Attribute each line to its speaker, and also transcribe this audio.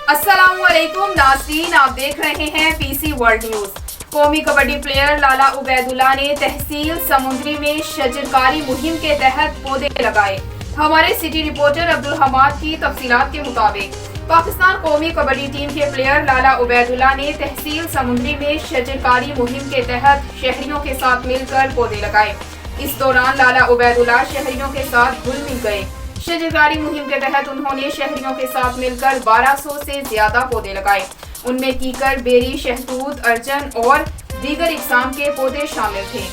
Speaker 1: अस्सलामुअलैकुम नाज़रीन, आप देख रहे हैं पीसी वर्ल्ड न्यूज। कौमी कबड्डी प्लेयर लाला उबैदुल्ला ने तहसील समुंदरी में शजरकारी मुहिम के तहत पौधे लगाए। हमारे सिटी रिपोर्टर अब्दुल हमाद की तफसीलात के मुताबिक पाकिस्तान कौमी कबड्डी टीम के प्लेयर लाला उबैदुल्ला ने तहसील समुंदरी में शजरकारी मुहिम के तहत शहरियों के साथ मिलकर पौधे लगाए। इस दौरान लाला उबैदुल्ला शहरियों के साथ घुल मिल गए। शजरकारी मुहिम के तहत उन्होंने शहरियों के साथ मिलकर 1200 से ज्यादा पौधे लगाए। उनमें कीकर, बेरी, शहतूत, अर्जन और दीगर इकसाम के पौधे शामिल थे।